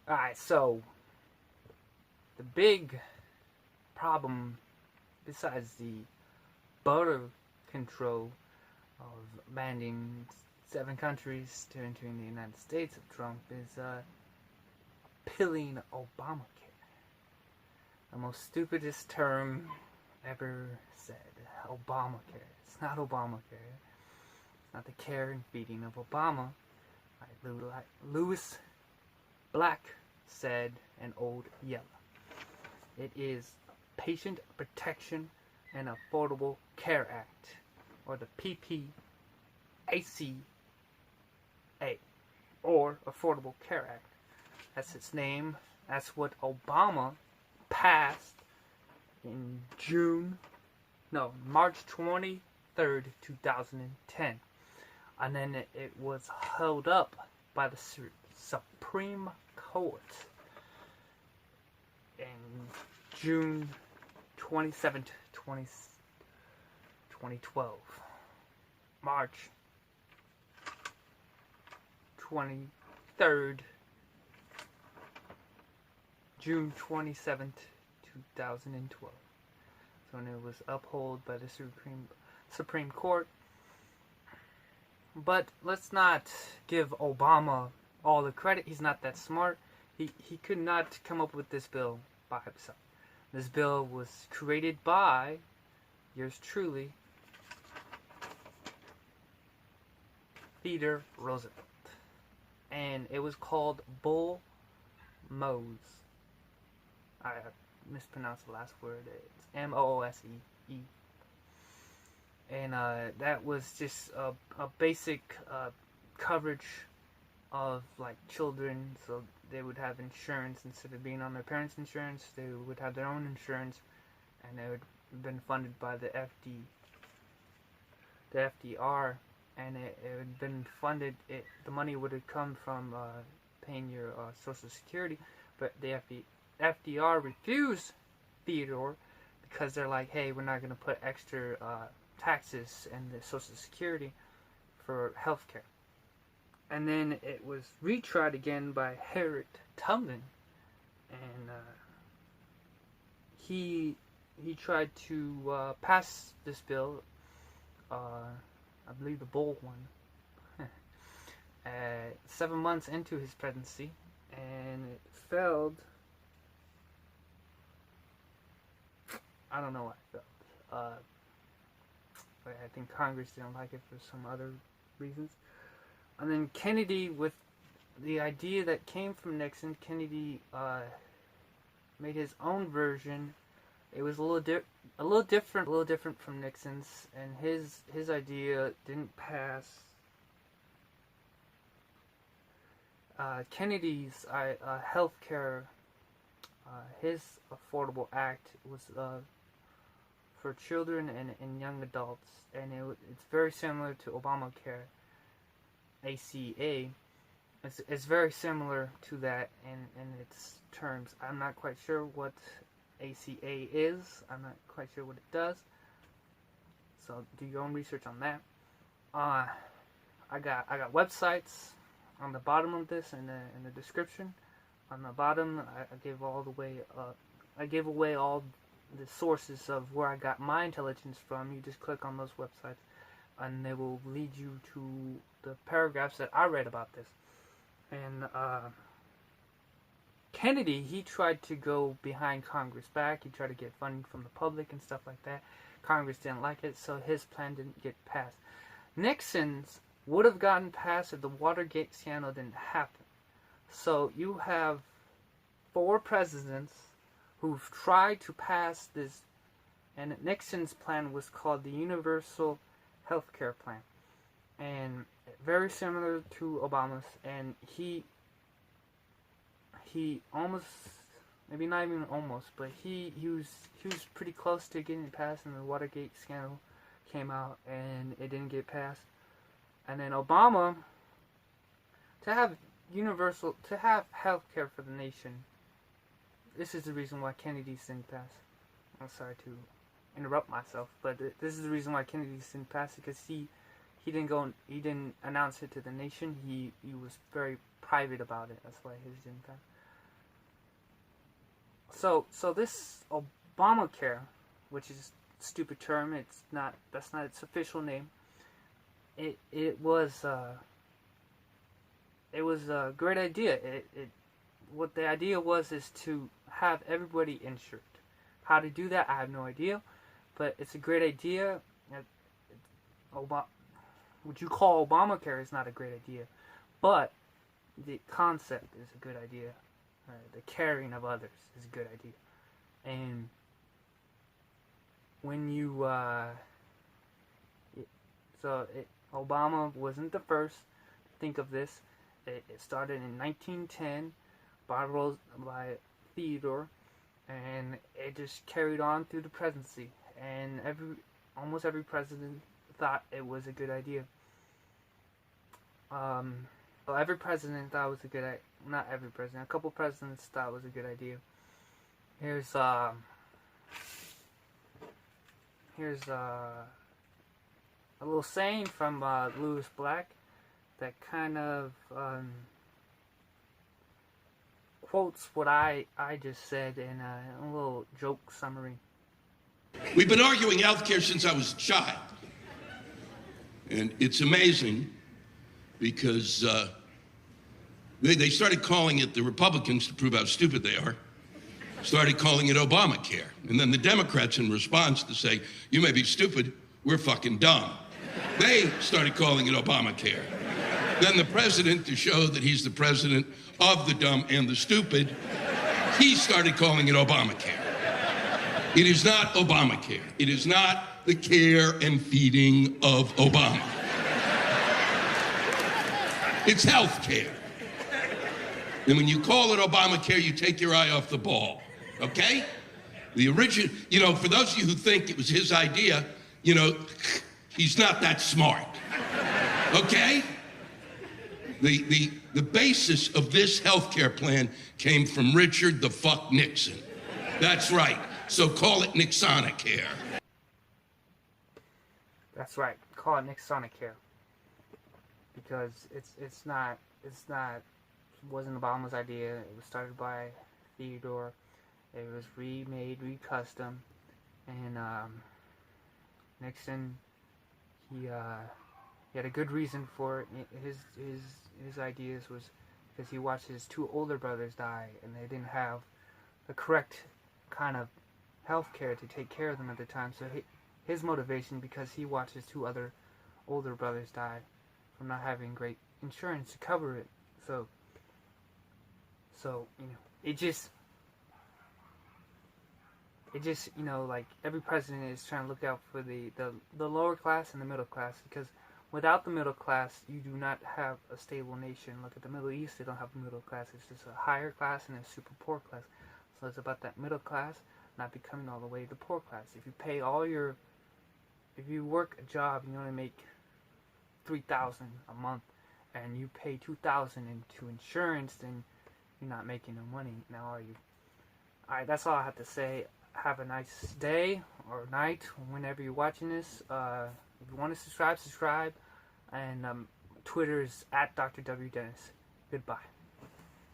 Alright, so the big problem, besides the border control of banning 7 countries to entering the United States of Trump, is pilling Obamacare. The most stupidest term ever said. Obamacare. It's not Obamacare. It's not the care and feeding of Obama. Like Lewis Black said in Old Yeller. It is Patient Protection and Affordable Care Act, or the PPACA, or Affordable Care Act. That's its name. That's what Obama passed in March 23rd, 2010. And then it was held up by the Supreme Court in June 27th, 2012. March 23rd, June 27th, 2012. So when it was upheld by the Supreme Court. But let's not give Obama all the credit. He's not that smart. He could not come up with this bill by himself. This bill was created by yours truly, Theodore Roosevelt. And it was called Bull Mose. I mispronounced the last word. It's Moose. And that was just a basic coverage of like children, so they would have insurance instead of being on their parents' insurance. They would have their own insurance, and it would have been funded by the FDR, and it had been funded. The money would have come from paying your Social Security, but the FDR refused Theodore because they're like, hey, we're not going to put extra taxes in the Social Security for healthcare. And then it was retried again by Harriet Tubman, and he tried to pass this bill, I believe the Bull one, 7 months into his presidency, and it failed. I don't know why it failed. I think Congress didn't like it for some other reasons. And then Kennedy, with the idea that came from Nixon, Kennedy made his own version. It was a little different from Nixon's, and his idea didn't pass. Kennedy's healthcare, his Affordable Act was for children and young adults, and it's very similar to Obamacare. ACA, it's very similar to that in its terms. I'm not quite sure what ACA is. I'm not quite sure what it does. So do your own research on that. I got websites on the bottom of this in the description. On the bottom, I gave away all the sources of where I got my intelligence from. You just click on those websites, and they will lead you to the paragraphs that I read about this. And Kennedy, he tried to go behind Congress back. He tried to get funding from the public and stuff like that. Congress didn't like it, so his plan didn't get passed. Nixon's would have gotten passed if the Watergate scandal didn't happen. So you have 4 presidents who've tried to pass this, and Nixon's plan was called the Universal Healthcare Plan, and very similar to Obama's, and he almost, maybe not even almost, but he was pretty close to getting it passed, and the Watergate scandal came out and it didn't get passed. And then Obama, to have healthcare for the nation, this is the reason why Kennedy's didn't pass. I'm sorry to interrupt myself, but this is the reason why Kennedy's didn't pass, because he didn't announce it to the nation. He was very private about it. That's why his didn't pass. So this Obamacare, which is a stupid term, that's not its official name. It was a great idea. What the idea was is to have everybody insured. How to do that, I have no idea, but it's a great idea. What you call Obamacare is not a great idea, but the concept is a good idea. The caring of others is a good idea. And when you, Obama wasn't the first to think of this. It started in 1910 by Theodore, and it just carried on through the presidency. And almost every president thought it was a good idea. Well, every president thought it was a good idea. Not every president. A couple presidents thought it was a good idea. Here's a little saying from Lewis Black that kind of quotes what I just said in a little joke summary. We've been arguing healthcare since I was a child. And it's amazing because they started calling it, the Republicans, to prove how stupid they are, started calling it Obamacare. And then the Democrats, in response to say, you may be stupid, we're fucking dumb, they started calling it Obamacare. Then the president, to show that he's the president of the dumb and the stupid, he started calling it Obamacare. It is not Obamacare. It is not the care and feeding of Obama. It's health care. And when you call it Obamacare, you take your eye off the ball, okay? The original, for those of you who think it was his idea, he's not that smart, okay? The basis of this healthcare plan came from Richard the fuck Nixon. That's right. So call it Nixonicare. That's right. Call it Nixonicare. Because it wasn't Obama's idea. It was started by Theodore. It was remade, recustom, and Nixon, he had a good reason for it. His ideas was because he watched his two older brothers die, and they didn't have the correct kind of health care to take care of them at the time. So his motivation, because he watched his two other older brothers die from not having great insurance to cover it. So it just like every president is trying to look out for the lower class and the middle class, because without the middle class, you do not have a stable nation. Look at the Middle East; they don't have a middle class. It's just a higher class and a super poor class. So it's about that middle class not becoming all the way the poor class. If you work a job and you only make $3,000 a month, and you pay $2,000 into insurance, then you're not making no money. Now, are you? All right, that's all I have to say. Have a nice day or night whenever you're watching this. If you want to subscribe, and Twitter is @Dr. W. Dennis. Goodbye.